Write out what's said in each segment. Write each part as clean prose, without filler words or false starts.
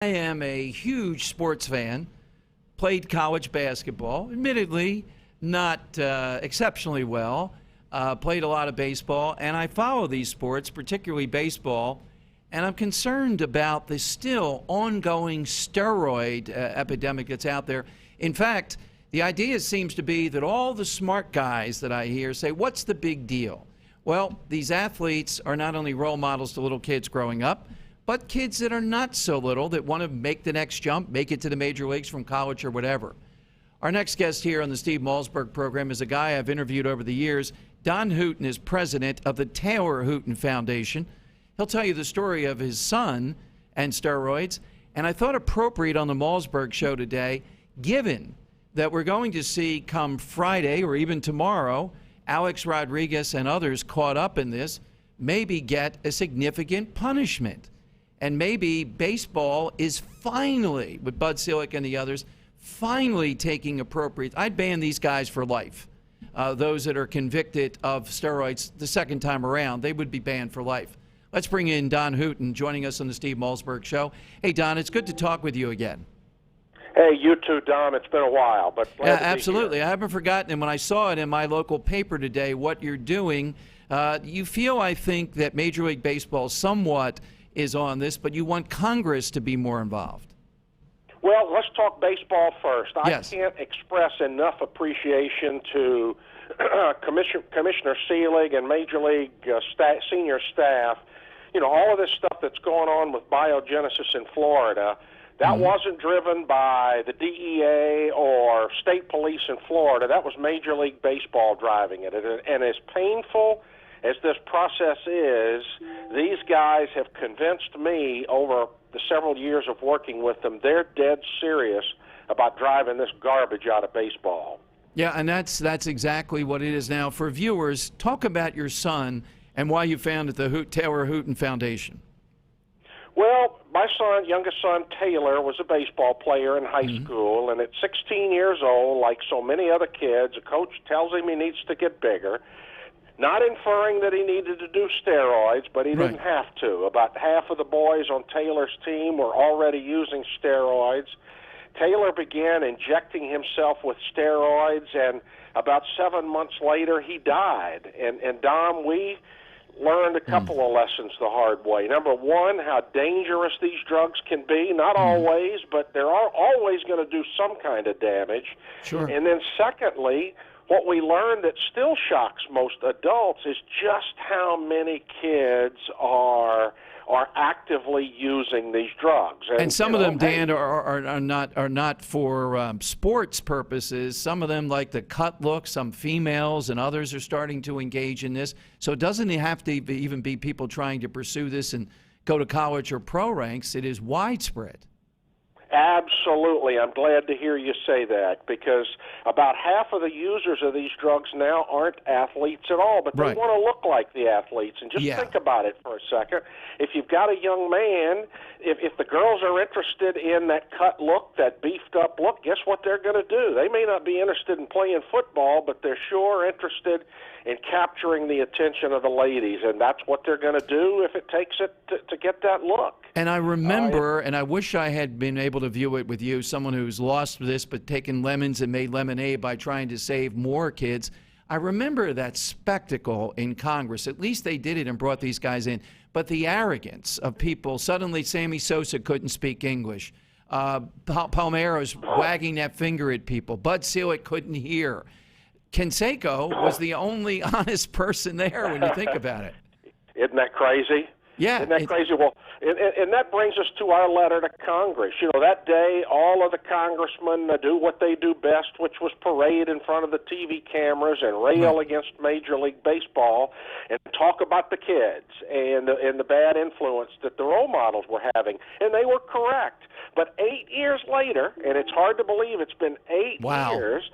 I am a huge sports fan, played college basketball, admittedly not exceptionally well, played a lot of baseball, and I follow these sports, particularly baseball, and I'm concerned about the still ongoing steroid epidemic that's out there. In fact, the idea seems to be that all the smart guys that I hear say, what's the big deal? Well, these athletes are not only role models to little kids growing up, but kids that are not so little that want to make the next jump, make it to the major leagues from college or whatever. Our next guest here on the Steve Malzberg program is a guy I've interviewed over the years. Don Hooton is president of the Taylor Hooton Foundation. He'll tell you the story of his son and steroids. And I thought appropriate on the Malzberg show today, given that we're going to see come Friday or even tomorrow, Alex Rodriguez and others caught up in this, maybe get a significant punishment. And maybe baseball is finally, with Bud Selig and the others, finally taking appropriate. I'd ban these guys for life. Those that are convicted of steroids the second time around, they would be banned for life. Let's bring in Don Hooton joining us on the Steve Malzberg Show. Hey, Don, it's good to talk with you again. Hey, you too, Don. It's been a while, but glad to absolutely. be here. I haven't forgotten. And when I saw it in my local paper today, what you're doing, you feel, I think, that Major League Baseball somewhat is on this, but you want Congress to be more involved. Well, let's talk baseball first. Yes. I can't express enough appreciation to Commissioner Selig and Major League senior staff. You know, all of this stuff that's going on with biogenesis in Florida, that wasn't driven by the DEA or state police in Florida. That was Major League Baseball driving it. And as painful as this process is, these guys have convinced me over the several years of working with them, they're dead serious about driving this garbage out of baseball. Yeah, and that's exactly what it is. Now, for viewers, talk about your son and why you founded the Taylor Hooton Foundation. Well, my youngest son, Taylor, was a baseball player in high school, and at 16 years old, like so many other kids, a coach tells him he needs to get bigger. Not inferring that he needed to do steroids, but he didn't have to. About half of the boys on Taylor's team were already using steroids. Taylor began injecting himself with steroids, and about 7 months later, he died. And Dom, we learned a couple of lessons the hard way. Number one, how dangerous these drugs can be. Not always, but they're always going to do some kind of damage. Sure. And then secondly, what we learned that still shocks most adults is just how many kids are actively using these drugs. And some of them, Dan, are not for sports purposes. Some of them like the cut look. Some females and others are starting to engage in this. So it doesn't have to even be people trying to pursue this and go to college or pro ranks. It is widespread. Absolutely. I'm glad to hear you say that, because about half of the users of these drugs now aren't athletes at all, but they want to look like the athletes. And just think about it for a second. If you've got a young man, if the girls are interested in that cut look, that beefed up look, guess what they're going to do? They may not be interested in playing football, but they're sure interested in capturing the attention of the ladies, and that's what they're going to do if it takes it to get that look. And I remember, and I wish I had been able to view it with you, someone who's lost this but taken lemons and made lemonade by trying to save more kids. I remember that spectacle in Congress. At least they did it and brought these guys in. But the arrogance of people, suddenly Sammy Sosa couldn't speak English. Palmeiras wagging that finger at people. Bud Selig couldn't hear. Canseco was the only honest person there when you think about it. Isn't that crazy? Yeah. Isn't that crazy? Well, and that brings us to our letter to Congress. You know, that day, all of the congressmen do what they do best, which was parade in front of the TV cameras and rail against Major League Baseball and talk about the kids and the bad influence that the role models were having. And they were correct. But 8 years later, and it's hard to believe it's been 8 years,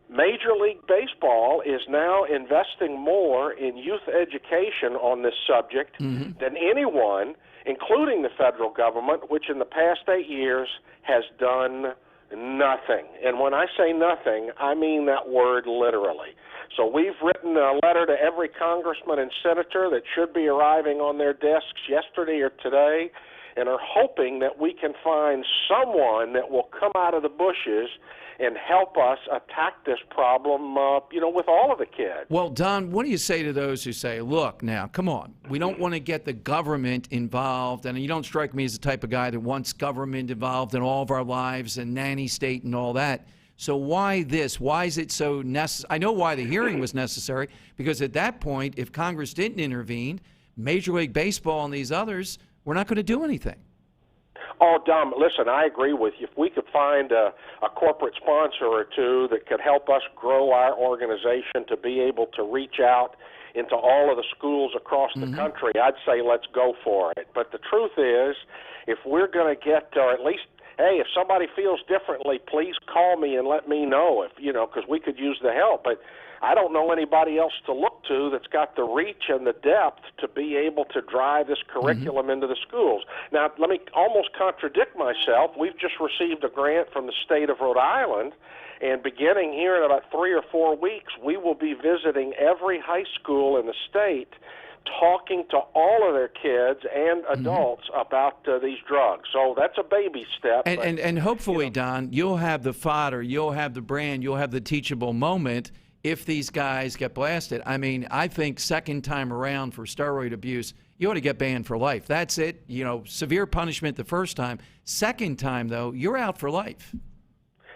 Major League Baseball is now investing more in youth education on this subject than anyone, including the federal government, which in the past 8 years has done nothing. And when I say nothing, I mean that word literally. So we've written a letter to every congressman and senator that should be arriving on their desks yesterday or today, and are hoping that we can find someone that will come out of the bushes and help us attack this problem, with all of the kids. Well, Don, what do you say to those who say, look, now, come on, we don't want to get the government involved, and you don't strike me as the type of guy that wants government involved in all of our lives and nanny state and all that. So why this? Why is it so necessary? I know why the hearing was necessary, because at that point, if Congress didn't intervene, Major League Baseball and these others were not going to do anything. Oh, Dom, listen, I agree with you. If we could find a corporate sponsor or two that could help us grow our organization to be able to reach out into all of the schools across the country, I'd say let's go for it. But the truth is, if we're going to get, or at least, hey, if somebody feels differently, please call me and let me know, because we could use the help. But I don't know anybody else to look to that's got the reach and the depth to be able to drive this curriculum into the schools. Now, let me almost contradict myself. We've just received a grant from the state of Rhode Island, and beginning here in about 3 or 4 weeks, we will be visiting every high school in the state, talking to all of their kids and adults about these drugs. So that's a baby step. And hopefully, Don, you'll have the fodder, you'll have the brand, you'll have the teachable moment if these guys get blasted. I mean, I think second time around for steroid abuse, you ought to get banned for life. That's it. Severe punishment the first time. Second time, though, you're out for life.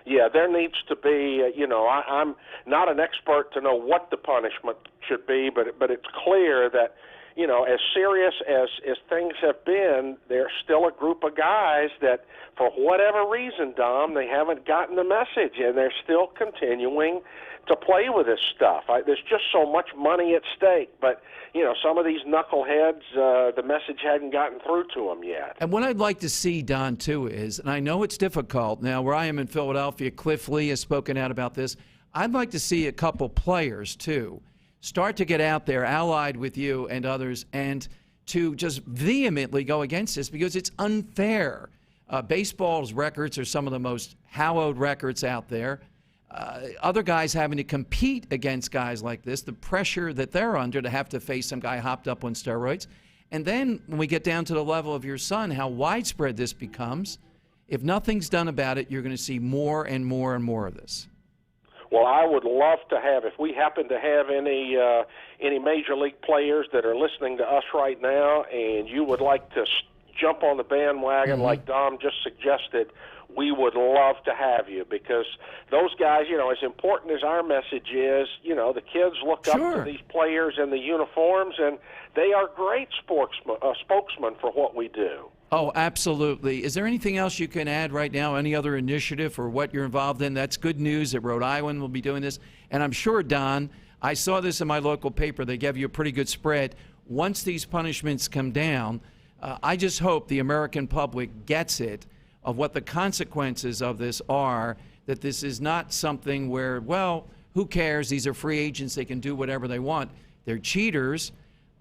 Yeah, there needs to be, I'm not an expert to know what the punishment should be, but it's clear that, as serious as things have been, there's still a group of guys that, for whatever reason, Dom, they haven't gotten the message, and they're still continuing to play with this stuff. There's just so much money at stake, but some of these knuckleheads, the message hadn't gotten through to them yet. And what I'd like to see, Don, too, is, and I know it's difficult now, where I am in Philadelphia, Cliff Lee has spoken out about this. I'd like to see a couple players too start to get out there, allied with you and others, and to just vehemently go against this, because it's unfair. Baseball's records are some of the most hallowed records out there. Other guys having to compete against guys like this, the pressure that they're under to have to face some guy hopped up on steroids. And then when we get down to the level of your son, how widespread this becomes, if nothing's done about it, you're going to see more and more and more of this. Well, I would love to have, if we happen to have any major league players that are listening to us right now, and you would like to jump on the bandwagon like Dom just suggested, we would love to have you, because those guys, as important as our message is, the kids look up to these players in the uniforms, and they are great spokesmen for what we do. Oh, absolutely. Is there anything else you can add right now, any other initiative or what you're involved in? That's good news that Rhode Island will be doing this. And I'm sure, Don, I saw this in my local paper. They gave you a pretty good spread. Once these punishments come down, I just hope the American public gets it, of what the consequences of this are, that this is not something where, well, who cares? These are free agents. They can do whatever they want. They're cheaters.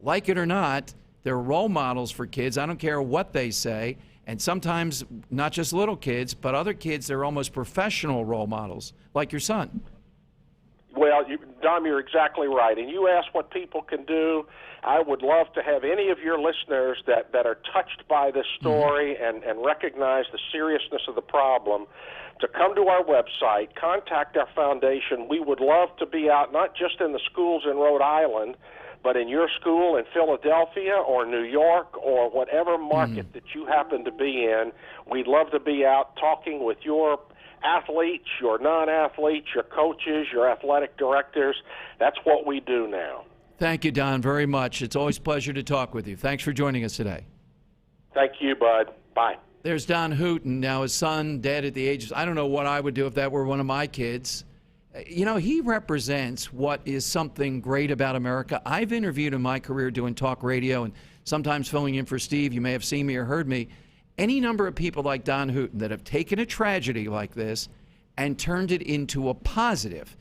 Like it or not, they're role models for kids. I don't care what they say. And sometimes not just little kids, but other kids, they're almost professional role models, like your son. Well, Dom, you're exactly right. And you asked what people can do. I would love to have any of your listeners that are touched by this story and recognize the seriousness of the problem to come to our website, contact our foundation. We would love to be out not just in the schools in Rhode Island, but in your school in Philadelphia or New York or whatever market that you happen to be in. We'd love to be out talking with your athletes, your non-athletes, your coaches, your athletic directors. That's what we do now. Thank you, Don, very much. It's always a pleasure to talk with you. Thanks for joining us today. Thank you, bud. Bye. There's Don Hooton, now his son, dead at the age of, I don't know what I would do if that were one of my kids. He represents what is something great about America. I've interviewed in my career doing talk radio and sometimes filling in for Steve. You may have seen me or heard me. Any number of people like Don Hooton that have taken a tragedy like this and turned it into a positive.